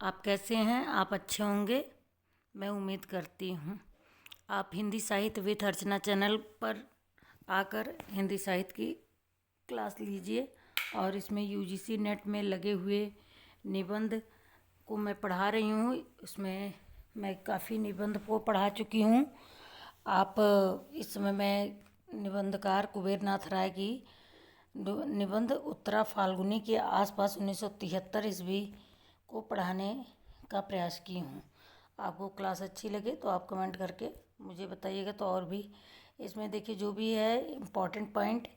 आप कैसे हैं? आप अच्छे होंगे, मैं उम्मीद करती हूँ। आप हिंदी साहित्य विद अर्चना चैनल पर आकर हिंदी साहित्य की क्लास लीजिए और इसमें यूजीसी नेट में लगे हुए निबंध को मैं पढ़ा रही हूँ। इसमें मैं काफ़ी निबंध को पढ़ा चुकी हूँ। आप इस समय मैं निबंधकार कुबेरनाथ राय की निबंध उत्तरा फाल्गुनी के आसपास 1973 ईस्वी को पढ़ाने का प्रयास की हूँ। आपको क्लास अच्छी लगे तो आप कमेंट करके मुझे बताइएगा। तो और भी इसमें देखिए जो भी है इम्पॉर्टेंट पॉइंट,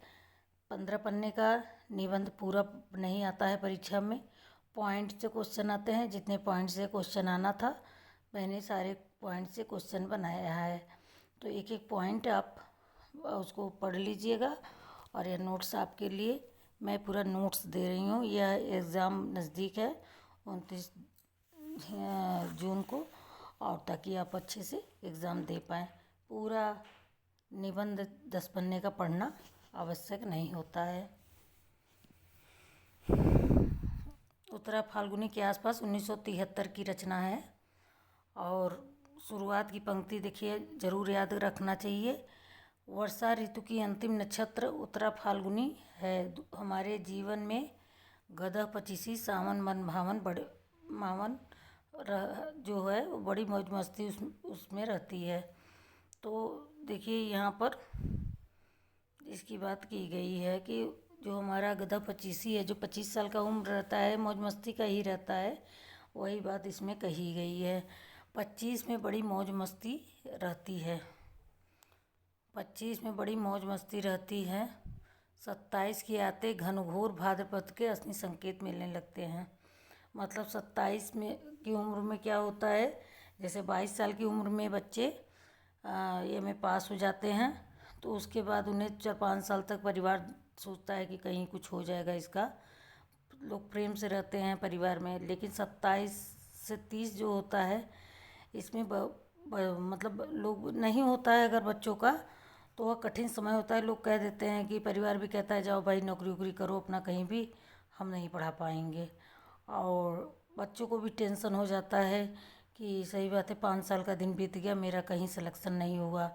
15 पन्ने का निबंध पूरा नहीं आता है परीक्षा में, पॉइंट से क्वेश्चन आते हैं। जितने पॉइंट से क्वेश्चन आना था मैंने सारे पॉइंट से क्वेश्चन बनाया है। तो एक एक पॉइंट आप उसको पढ़ लीजिएगा। और यह नोट्स आपके लिए मैं पूरा नोट्स दे रही हूँ। यह एग्ज़ाम नज़दीक है 29 जून को, और ताकि आप अच्छे से एग्ज़ाम दे पाएँ। पूरा निबंध 10 पन्ने का पढ़ना आवश्यक नहीं होता है। उत्तरा फाल्गुनी के आसपास 1973 की रचना है। और शुरुआत की पंक्ति देखिए, ज़रूर याद रखना चाहिए। वर्षा ऋतु की अंतिम नक्षत्र उत्तरा फाल्गुनी है। हमारे जीवन में गदह पचीसी सावन मन भावन बड़े मावन जो है वो बड़ी मौज मस्ती उसमें रहती है। तो देखिए यहाँ पर इसकी बात की गई है कि जो हमारा गदह पचीसी है, जो 25 साल का उम्र रहता है, मौज मस्ती का ही रहता है, वही बात इसमें कही गई है। 25 में बड़ी मौज मस्ती रहती है, 25 में बड़ी मौज मस्ती रहती है। 27 के आते घनघोर भाद्रपद के असली संकेत मिलने लगते हैं। मतलब 27 में की उम्र में क्या होता है, जैसे 22 साल की उम्र में बच्चे ये में पास हो जाते हैं, तो उसके बाद उन्हें 4-5 साल तक परिवार सोचता है कि कहीं कुछ हो जाएगा इसका, लोग प्रेम से रहते हैं परिवार में। लेकिन 27 से 30 जो होता है इसमें मतलब लोग नहीं होता है अगर बच्चों का, तो वह कठिन समय होता है। लोग कह देते हैं कि परिवार भी कहता है जाओ भाई नौकरी वोकरी करो अपना, कहीं भी हम नहीं पढ़ा पाएंगे। और बच्चों को भी टेंशन हो जाता है कि सही बात है 5 साल का दिन बीत गया, मेरा कहीं सिलेक्शन नहीं हुआ,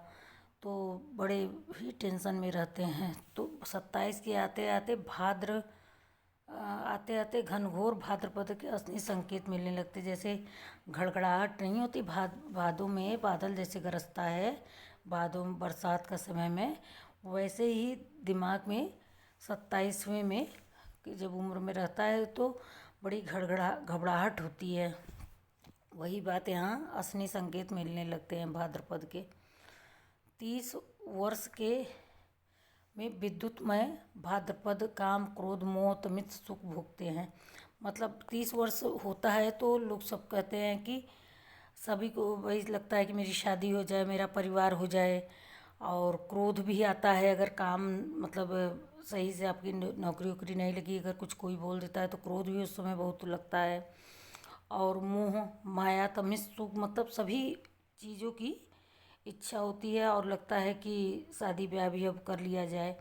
तो बड़े ही टेंशन में रहते हैं। तो 27 के आते आते घनघोर भाद्रपद के असली संकेत मिलने लगते। जैसे घड़घड़ाहट नहीं होती भादों में, बादल जैसे गरजता है भादों बरसात का समय में, वैसे ही दिमाग में 27वें में कि जब उम्र में रहता है तो बड़ी घबराहट होती है। वही बात यहाँ असली संकेत मिलने लगते हैं भाद्रपद के। 30 वर्ष के में विद्युतमय भाद्रपद काम क्रोध मोह तमित सुख भोगते हैं। मतलब 30 वर्ष होता है तो लोग सब कहते हैं कि सभी को वही लगता है कि मेरी शादी हो जाए, मेरा परिवार हो जाए। और क्रोध भी आता है अगर काम मतलब सही से आपकी नौकरी वोकरी नहीं लगी, अगर कुछ कोई बोल देता है तो क्रोध भी उस समय बहुत लगता है। और मोह माया तमित सुख, मतलब सभी चीज़ों की इच्छा होती है और लगता है कि शादी ब्याह भी अब कर लिया जाए।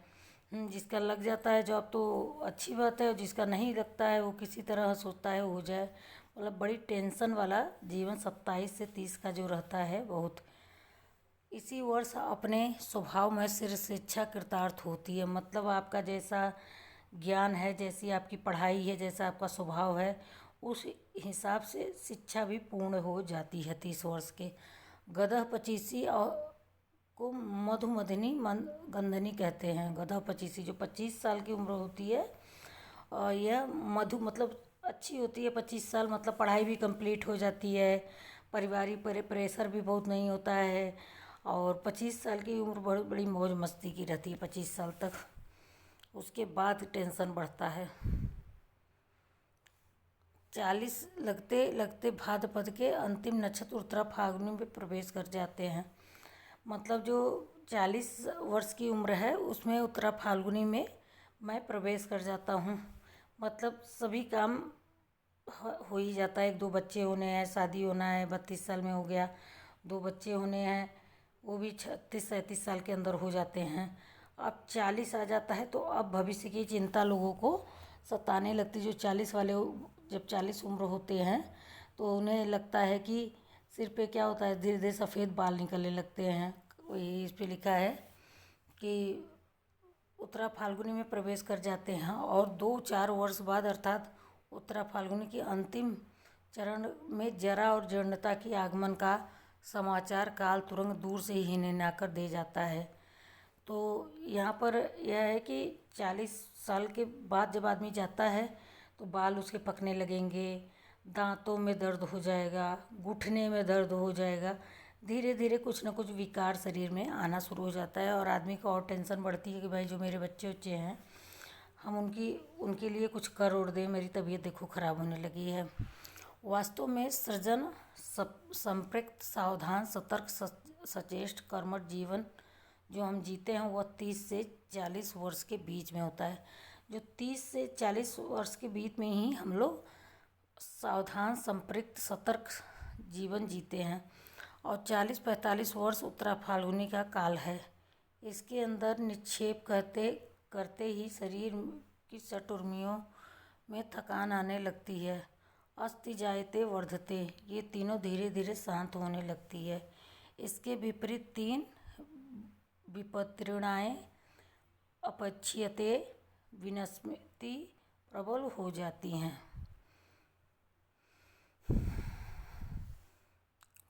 जिसका लग जाता है जॉब तो अच्छी बात है, और जिसका नहीं लगता है वो किसी तरह सोचता है हो जाए। मतलब बड़ी टेंशन वाला जीवन 27 से 30 का जो रहता है बहुत। इसी वर्ष अपने स्वभाव में सिर शिक्षा कृतार्थ होती है। मतलब आपका जैसा ज्ञान है, जैसी आपकी पढ़ाई है, जैसा आपका स्वभाव है, उस हिसाब से शिक्षा भी पूर्ण हो जाती है 30 वर्ष के। गदह पचीसी और को मधुमदनी गंधनी कहते हैं। गदह पचीसी जो 25 साल की उम्र होती है, और यह मधु मतलब अच्छी होती है। 25 साल मतलब पढ़ाई भी कंप्लीट हो जाती है, पारिवारिक प्रेशर भी बहुत नहीं होता है, और 25 साल की उम्र बड़ी बड़ी मौज मस्ती की रहती है 25 साल तक। उसके बाद टेंशन बढ़ता है। 40 लगते लगते भाद्रपद के अंतिम नक्षत्र उत्तरा फाल्गुनी में प्रवेश कर जाते हैं। मतलब जो 40 वर्ष की उम्र है उसमें उत्तरा फाल्गुनी में मैं प्रवेश कर जाता हूँ। मतलब सभी काम हो ही जाता है। 1-2 बच्चे होने हैं, शादी होना है, 32 साल में हो गया, 2 बच्चे होने हैं, वो भी 36-37 साल के अंदर हो जाते हैं। अब 40 आ जाता है तो अब भविष्य की चिंता लोगों को सताने लगती। जो 40 वाले जब 40 उम्र होते हैं तो उन्हें लगता है कि सिर पे क्या होता है, धीरे धीरे सफ़ेद बाल निकलने लगते हैं। वही इस पे लिखा है कि उत्तरा फाल्गुनी में प्रवेश कर जाते हैं और 2-4 वर्ष बाद अर्थात उत्तरा फाल्गुनी की अंतिम चरण में जरा और जीर्णता की आगमन का समाचार काल तुरंत दूर से ही इन्हें आकर दे जाता है। तो यहाँ पर यह है कि 40 साल के बाद जब आदमी जाता है तो बाल उसके पकने लगेंगे, दांतों में दर्द हो जाएगा, घुटने में दर्द हो जाएगा, धीरे धीरे कुछ ना कुछ विकार शरीर में आना शुरू हो जाता है और आदमी को और टेंशन बढ़ती है कि भाई जो मेरे बच्चे उच्चे हैं हम उनके लिए कुछ कर उड़ दें, मेरी तबीयत देखो ख़राब होने लगी है। वास्तव में सृजन संपृक्त सावधान सतर्क सचेष्ट कर्मठ जीवन जो हम जीते हैं वह 30 से 40 वर्ष के बीच में होता है। जो 30 से 40 वर्ष के बीच में ही हम लोग सावधान संपृक्त सतर्क जीवन जीते हैं और 40-45 वर्ष उत्तरा फाल्गुनी का काल है। इसके अंदर निक्षेप करते करते ही शरीर की चतुर्मियों में थकान आने लगती है। अस्थि जायते वर्धते, ये तीनों धीरे धीरे शांत होने लगती है। इसके विपरीत 3 विपत्रिणाएँ अपक्षीयते विनश्यति प्रबल हो जाती हैं।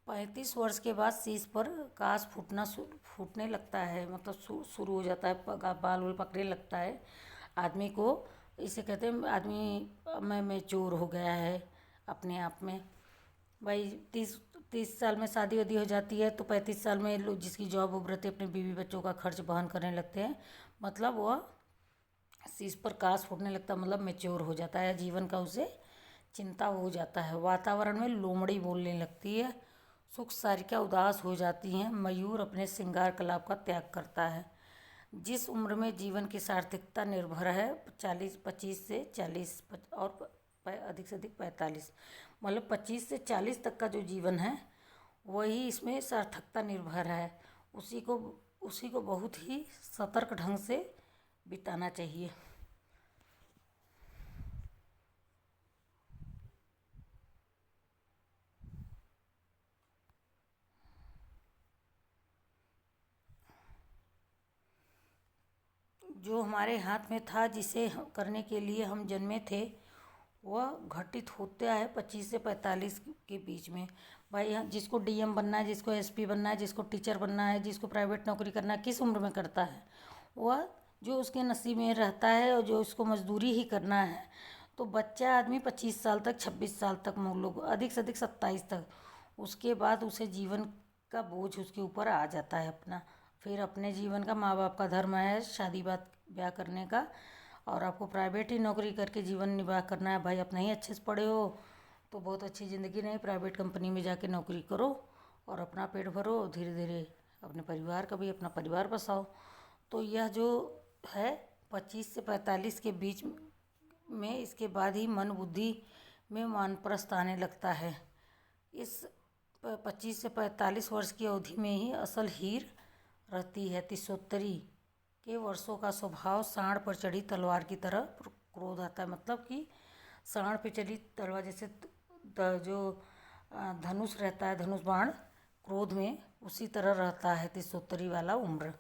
35 वर्ष के बाद शीश पर कास फूटने लगता है, मतलब शुरू हो जाता है, बाल वाल पकड़ने लगता है आदमी को। इसे कहते हैं आदमी में मैच्योर हो गया है अपने आप में। भाई 30 साल में शादी वादी हो जाती है तो 35 साल में लोग जिसकी जॉब उब रहती है अपने बीवी बच्चों का खर्च वहन करने लगते हैं, मतलब वह शीश पर कास फूटने लगता, मतलब मैच्योर हो जाता है, जीवन का उसे चिंता हो जाता है। वातावरण में लोमड़ी बोलने लगती है, सुख सारिका उदास हो जाती हैं, मयूर अपने श्रृंगार कलाप का त्याग करता है। जिस उम्र में जीवन की सार्थकता निर्भर है 25 से 40 और अधिक से अधिक 45, मतलब 25 से 40 तक का जो जीवन है वही इसमें सार्थकता निर्भर है। उसी को बहुत ही सतर्क ढंग से बिताना चाहिए। जो हमारे हाथ में था, जिसे करने के लिए हम जन्मे थे, वह घटित होता है 25 से 45 के बीच में। भाई जिसको डीएम बनना है, जिसको एसपी बनना है, जिसको टीचर बनना है, जिसको प्राइवेट नौकरी करना है, किस उम्र में करता है, वह जो उसके नसीब में रहता है और जो उसको मजदूरी ही करना है। तो बच्चा आदमी 25 साल तक, 26 साल तक, हम लोग अधिक से अधिक 27 तक, उसके बाद उसे जीवन का बोझ उसके ऊपर आ जाता है अपना। फिर अपने जीवन का, माँ बाप का धर्म है शादी ब्याह करने का, और आपको प्राइवेट ही नौकरी करके जीवन निर्वाह करना है। भाई आप नहीं अच्छे से पढ़े हो तो बहुत अच्छी ज़िंदगी नहीं, प्राइवेट कंपनी में जाके नौकरी करो और अपना पेट भरो, धीरे धीरे अपने परिवार का भी अपना परिवार बसाओ। तो यह जो है 25 से 45 के बीच में, इसके बाद ही मन बुद्धि में वानप्रस्थ आने लगता है। इस 25 से 45 वर्ष की अवधि में ही असल हीर रहती है। तीसोत्तरी के वर्षों का स्वभाव सांड पर चढ़ी तलवार की तरह क्रोध आता है, मतलब कि सांड पे चढ़ी तलवार जैसे जो धनुष रहता है, धनुष बाण क्रोध में, उसी तरह रहता है तीसोत्तरी वाला उम्र।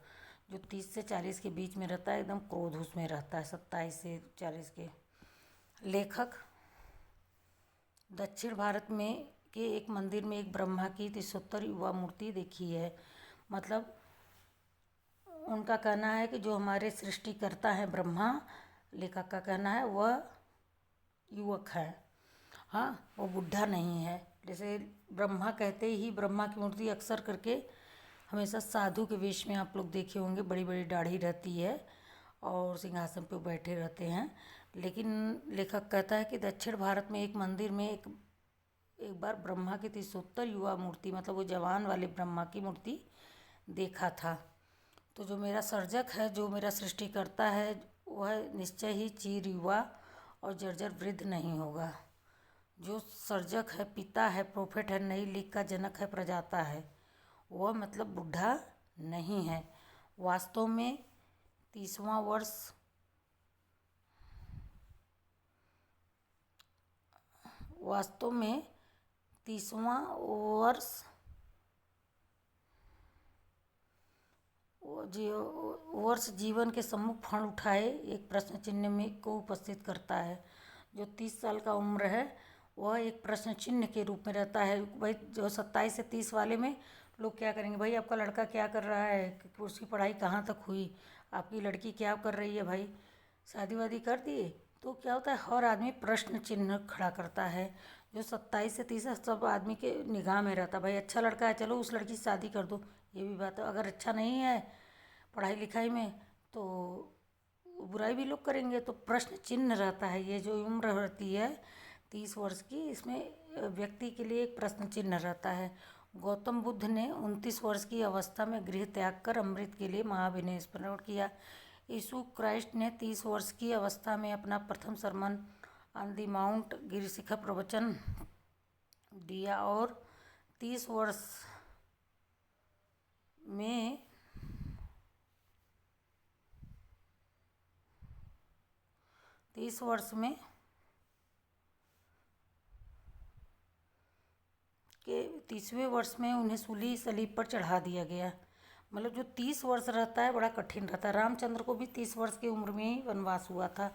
जो 30 से 40 के बीच में रहता है एकदम क्रोध उसमें रहता है, 27 से 40 के। लेखक दक्षिण भारत में के एक मंदिर में एक ब्रह्मा की तीसोत्तर युवा मूर्ति देखी है। मतलब उनका कहना है कि जो हमारे सृष्टिकर्ता हैं ब्रह्मा, लेखक का कहना है वह युवक है, हाँ वो बुढ़ा नहीं है। जैसे ब्रह्मा कहते ही ब्रह्मा की मूर्ति अक्सर करके हमेशा साधु के वेश में आप लोग देखे होंगे, बड़ी बड़ी दाढ़ी रहती है और सिंहासन पर बैठे रहते हैं। लेकिन लेखक कहता है कि दक्षिण भारत में एक मंदिर में एक बार ब्रह्मा की तीसोत्तर युवा मूर्ति, मतलब वो जवान वाले ब्रह्मा की मूर्ति देखा था। तो जो मेरा सर्जक है, जो मेरा सृष्टिकर्ता है, वह निश्चय ही चीर युवा और जर्जर वृद्ध नहीं होगा। जो सर्जक है, पिता है, प्रोफेट है, नई लीग का जनक है, प्रजाता है, वह मतलब बुढ़ा नहीं है। वास्तव में 30वां वर्ष वास्तव में 30वां वर्ष जीवन के सम्मुख फण उठाए एक प्रश्न चिन्ह में को उपस्थित करता है। जो 30 साल का उम्र है वह एक प्रश्न चिन्ह के रूप में रहता है। भाई जो 27 से 30 वाले में लोग क्या करेंगे, भाई आपका लड़का क्या कर रहा है, उसकी पढ़ाई कहाँ तक हुई, आपकी लड़की क्या कर रही है, भाई शादी वादी कर दिए। तो क्या होता है, हर आदमी प्रश्न चिन्ह खड़ा करता है। जो 27 से 30 सब आदमी के निगाह में रहता है, भाई अच्छा लड़का है चलो उस लड़की से शादी कर दो, ये भी बात है। अगर अच्छा नहीं है पढ़ाई लिखाई में तो बुराई भी लोग करेंगे, तो प्रश्न चिन्ह रहता है। ये जो उम्र रहती है 30 वर्ष की, इसमें व्यक्ति के लिए एक प्रश्न चिन्ह रहता है। गौतम बुद्ध ने 29 वर्ष की अवस्था में गृह त्याग कर अमृत के लिए महाविनय स्मरण किया। यीशु क्राइस्ट ने 30 वर्ष की अवस्था में अपना प्रथम सरमन ऑन द माउंट गिरशिखर प्रवचन दिया और 30 वर्ष में के 30वें वर्ष में उन्हें सूली सलीब पर चढ़ा दिया गया। मतलब जो 30 वर्ष रहता है बड़ा कठिन रहता है। रामचंद्र को भी 30 वर्ष की उम्र में ही वनवास हुआ था।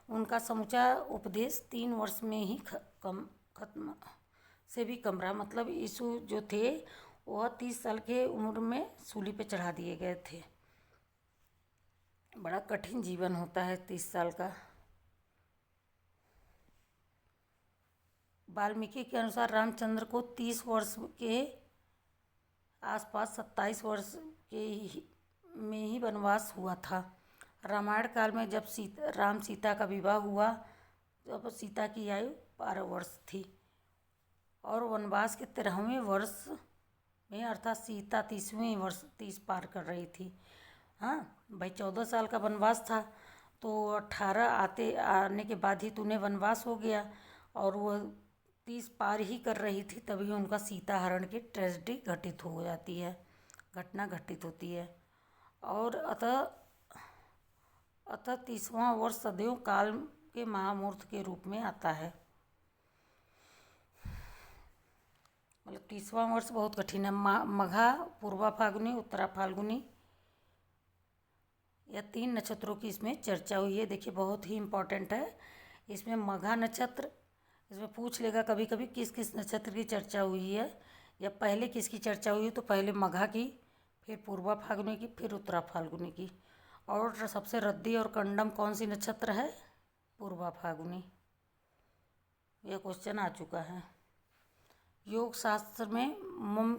उनका समूचा उपदेश 3 वर्ष में ही खत्म से भी कम रहा। मतलब यीशु जो थे वह 30 साल के उम्र में सूली पे चढ़ा दिए गए थे। बड़ा कठिन जीवन होता है 30 साल का। वाल्मीकि के अनुसार रामचंद्र को 30 वर्ष के आसपास 27 वर्ष में ही वनवास हुआ था। रामायण काल में जब राम सीता का विवाह हुआ तब सीता की आयु 12 वर्ष थी और वनवास के 13वें वर्ष में अर्थात सीता 30 पार कर रही थी। हाँ भाई 14 साल का वनवास था तो 18 आने के बाद ही तूने वनवास हो गया और वह 30 पार ही कर रही थी, तभी उनका सीता हरण की ट्रेजेडी घटित हो जाती है, घटना घटित होती है। और अतः 30वां वर्ष सदैव काल के महामूर्त के रूप में आता है। मतलब 30वां वर्ष बहुत कठिन है। मघा, पूर्वा फाल्गुनी, उत्तरा फाल्गुनी, या 3 नक्षत्रों की इसमें चर्चा हुई है। देखिए बहुत ही इम्पोर्टेंट है। इसमें मघा नक्षत्र, इसमें पूछ लेगा कभी कभी किस किस नक्षत्र की चर्चा हुई है या पहले किसकी चर्चा हुई है, तो पहले मघा की, फिर पूर्वा फाल्गुनी की, फिर उत्तरा फाल्गुनी की। और सबसे रद्दी और कंडम कौन सी नक्षत्र है? पूर्वा फाल्गुनी। यह क्वेश्चन आ चुका है। योग शास्त्र में मन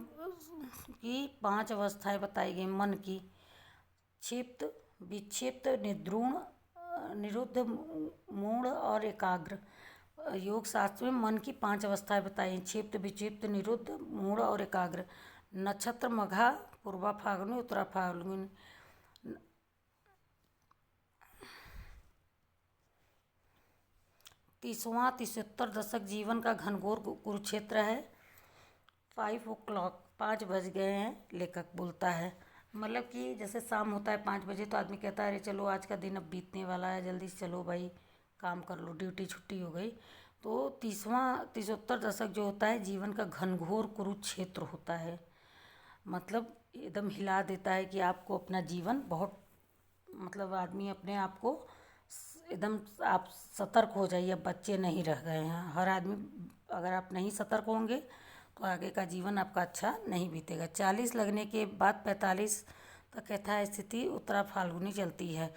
की 5 अवस्थाएं बताई गई। मन की क्षिप्त, विक्षिप्त, निद्रुण, निरुद्ध, मूढ़ और एकाग्र। योग शास्त्र में मन की 5 अवस्थाएं बताई, क्षिप्त, विक्षिप्त, निरुद्ध, मूढ़ और एकाग्र। नक्षत्र मघा, पूर्वा फाल्गुनी, उत्तरा फाल्गुनी। 30वां 73 दशक जीवन का घनघोर कुरुक्षेत्र है। 5 o'clock, 5 बज गए हैं, लेखक बोलता है। मतलब कि जैसे शाम होता है 5 बजे तो आदमी कहता है अरे चलो आज का दिन अब बीतने वाला है, जल्दी से चलो भाई काम कर लो, ड्यूटी छुट्टी हो गई। तो 73 दशक जो होता है जीवन का घनघोर कुरुक्षेत्र होता है। मतलब एकदम हिला देता है कि आपको अपना जीवन बहुत, मतलब आदमी अपने आप को एकदम आप सतर्क हो जाइए, अब बच्चे नहीं रह गए हैं। हर आदमी, अगर आप नहीं सतर्क होंगे तो आगे का जीवन आपका अच्छा नहीं बीतेगा। 40 लगने के बाद 45 तक यथा स्थिति उत्तरा फाल्गुनी चलती है।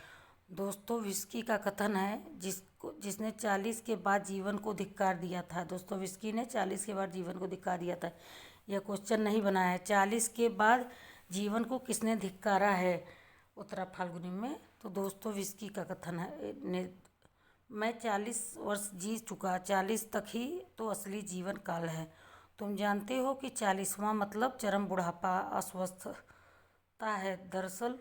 दोस्तोयेव्स्की का कथन है जिसने 40 के बाद जीवन को धिक्कार दिया था। दोस्तोयेव्स्की ने 40 के बाद जीवन को धिक्कार दिया था। यह क्वेश्चन नहीं बना है। 40 के बाद जीवन को किसने धिक्कारा है उत्तरा फाल्गुनी में? तो दोस्तोयेव्स्की का कथन है, मैं 40 वर्ष जी चुका, 40 तक ही तो असली जीवन काल है। तुम जानते हो कि 40वां मतलब चरम बुढ़ापा, अस्वस्थता है। दरअसल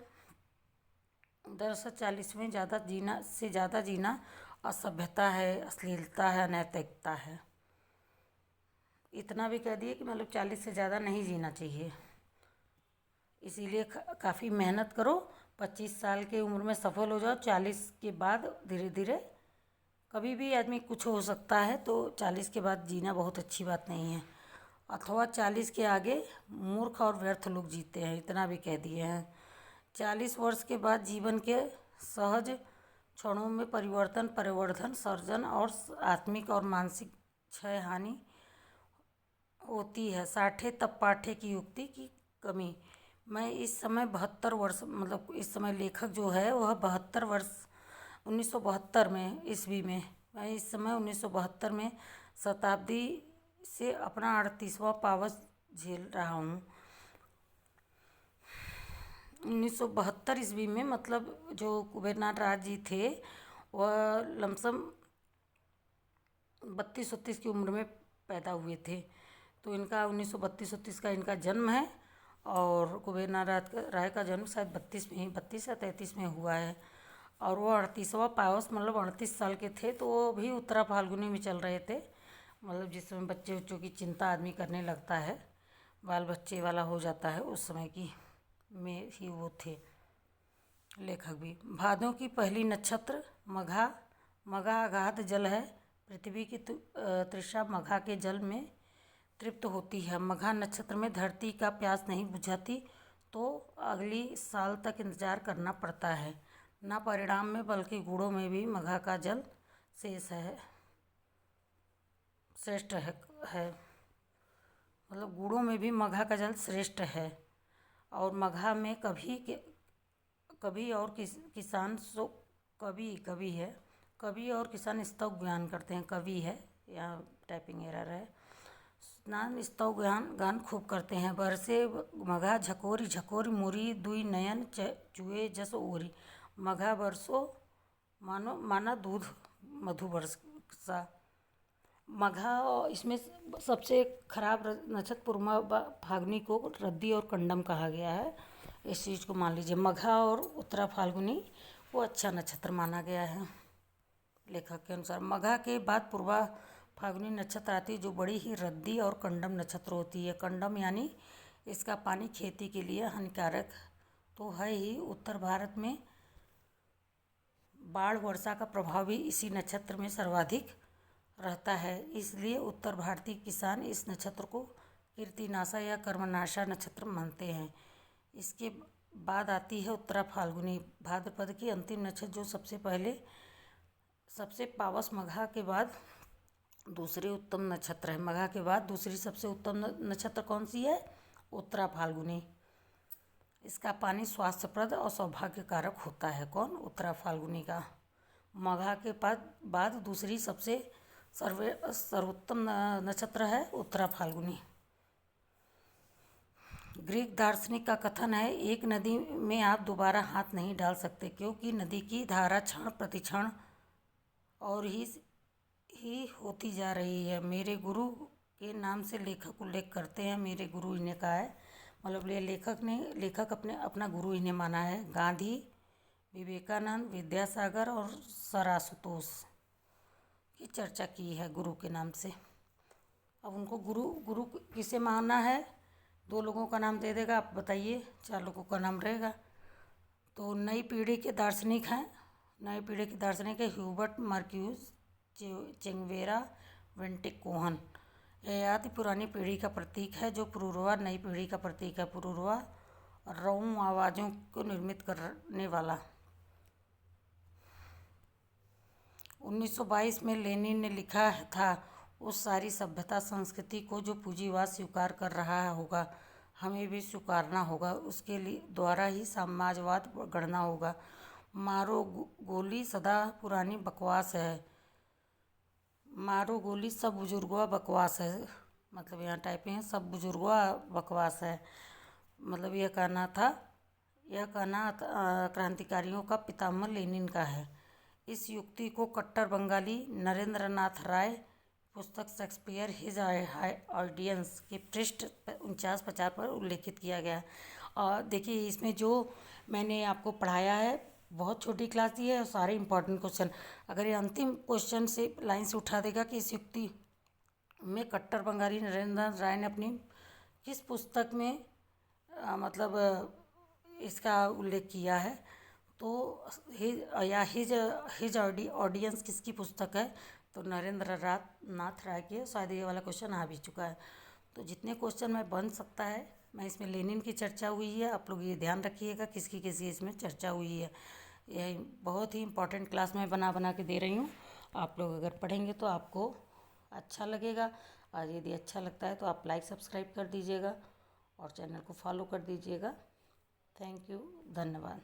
40वें ज़्यादा जीना असभ्यता है, अश्लीलता है, अनैतिकता है। इतना भी कह दिए कि मतलब 40 से ज़्यादा नहीं जीना चाहिए। इसीलिए काफ़ी मेहनत करो, 25 साल की उम्र में सफल हो जाओ। 40 के बाद धीरे धीरे कभी भी आदमी कुछ हो सकता है, तो 40 के बाद जीना बहुत अच्छी बात नहीं है। अथवा 40 के आगे मूर्ख और व्यर्थ लोग जीते हैं, इतना भी कह दिए हैं। 40 वर्ष के बाद जीवन के सहज क्षणों में परिवर्तन, परिवर्धन, सर्जन और आत्मिक और मानसिक क्षय हानि होती है। साठे तब पाठे की युक्ति की कमी। मैं इस समय 72 वर्ष, मतलब इस समय लेखक जो है वह 72 वर्ष 1972 में ईस्वी में, मैं इस समय 1972 में शताब्दी से अपना 38वां पावस झेल रहा हूँ। 1972 ईस्वी में, मतलब जो कुबेरनाथ राज जी थे वह लमसम 32-33 की उम्र में पैदा हुए थे। तो इनका 1932-33 का इनका जन्म है और कुबेरनाथ राय का जन्म शायद 32 में ही, 32 या 33 में हुआ है। और वो 38वां पावस, मतलब 38 साल के थे। तो वो भी उत्तरा फाल्गुनी में चल रहे थे, मतलब जिस समय बच्चे बच्चों की चिंता आदमी करने लगता है, बाल बच्चे वाला हो जाता है, उस समय की में ही वो थे लेखक भी। भादों की पहली नक्षत्र मघा। मघा अगाध जल है, पृथ्वी की तृषा मघा के जल में तृप्त होती है। मघा नक्षत्र में धरती का प्यास नहीं बुझाती तो अगली साल तक इंतजार करना पड़ता है। न परिणाम में बल्कि गुणों में भी मघा का जल श्रेष्ठ है। मतलब गुणों में भी मघा का जल श्रेष्ठ है। और मघा में कभी और किसान सो कवि और किसान स्तव गान करते हैं। कवि है, यहाँ टाइपिंग एरर है। स्नान स्तव गान खूब करते हैं। बरसे मघा झकोरी झकोरी मुरी दुई नयन चुए जस ओरी। मघा बरसो माना दूध मधु बरसा। मघा, इसमें सबसे खराब नक्षत्र पूर्वा फाल्गुनी को रद्दी और कंडम कहा गया है। इस चीज़ को मान लीजिए। मघा और उत्तरा फाल्गुनी वो अच्छा नक्षत्र माना गया है लेखक के अनुसार। मघा के बाद पूर्वा फाल्गुनी नक्षत्र आती है जो बड़ी ही रद्दी और कंडम नक्षत्र होती है। कंडम यानी इसका पानी खेती के लिए हानिकारक तो है ही। उत्तर भारत में बाढ़ वर्षा का प्रभाव भी इसी नक्षत्र में सर्वाधिक रहता है, इसलिए उत्तर भारतीय किसान इस नक्षत्र को कीर्तिनाशा या कर्मनाशा नक्षत्र मानते हैं। इसके बाद आती है उत्तरा फाल्गुनी, भाद्रपद की अंतिम नक्षत्र, जो सबसे पावस मघा के बाद दूसरी उत्तम नक्षत्र है। मघा के बाद दूसरी सबसे उत्तम नक्षत्र कौन सी है? उत्तरा फाल्गुनी। इसका पानी स्वास्थ्यप्रद और सौभाग्य कारक होता है। कौन? उत्तरा फाल्गुनी का। मघा के बाद दूसरी सबसे सर्वोत्तम नक्षत्र है उत्तरा फाल्गुनी। ग्रीक दार्शनिक का कथन है, एक नदी में आप दोबारा हाथ नहीं डाल सकते क्योंकि नदी की धारा क्षण प्रतिक्षण और ही होती जा रही है। मेरे गुरु के नाम से लेखक उल्लेख करते हैं। मेरे गुरु इन्हें कहा है, मतलब ये लेखक अपना गुरु इन्हें माना है। गांधी, विवेकानंद, विद्यासागर और सर आशुतोष की चर्चा की है गुरु के नाम से। अब उनको गुरु किसे माना है? 2 लोगों का नाम दे देगा, आप बताइए, 4 लोगों का नाम रहेगा। तो नई पीढ़ी के दार्शनिक हैं ह्यूबर्ट मार्क्यूस, चेगुवेरा, वेंटिक कोहन। यह आदि पुरानी पीढ़ी का प्रतीक है जो पुरूरवा नई पीढ़ी का प्रतीक है। पुरूरवा रौं आवाज़ों को निर्मित करने वाला। 1922 में लेनिन ने लिखा था, उस सारी सभ्यता संस्कृति को जो पूंजीवाद स्वीकार कर रहा होगा हमें भी स्वीकारना होगा। उसके द्वारा ही साम्यवाद गढ़ना होगा। मारो गोली सदा पुरानी बकवास है। मारो गोली सब बुजुर्गवा बकवास है। मतलब यहाँ टाइपिंग है, सब बुजुर्गवा बकवास है। मतलब यह कहना क्रांतिकारियों का पितामह लेनिन का है। इस युक्ति को कट्टर बंगाली नरेंद्र नाथ राय पुस्तक शेक्सपियर हिज ऑडियंस के पृष्ठ 49-50 पर उल्लेखित किया गया। और देखिए, इसमें जो मैंने आपको पढ़ाया है बहुत छोटी क्लास दी है और सारे इंपॉर्टेंट क्वेश्चन, अगर ये अंतिम क्वेश्चन से लाइन से उठा देगा कि इस युक्ति में कट्टर बंगाली नरेंद्र नाथ राय ने अपनी किस पुस्तक में मतलब इसका उल्लेख किया है, तो हिज ऑडियंस किसकी पुस्तक है? तो नरेंद्र नाथ राय की। शायद ये वाला क्वेश्चन आ भी चुका है। तो जितने क्वेश्चन में बन सकता है, मैं इसमें लेनिन की चर्चा हुई है, आप लोग ये ध्यान रखिएगा किसकी किसकी इसमें चर्चा हुई है। यही बहुत ही इम्पोर्टेंट क्लास में बना बना के दे रही हूँ। आप लोग अगर पढ़ेंगे तो आपको अच्छा लगेगा, और यदि अच्छा लगता है तो आप लाइक सब्सक्राइब कर दीजिएगा और चैनल को फॉलो कर दीजिएगा। थैंक यू, धन्यवाद।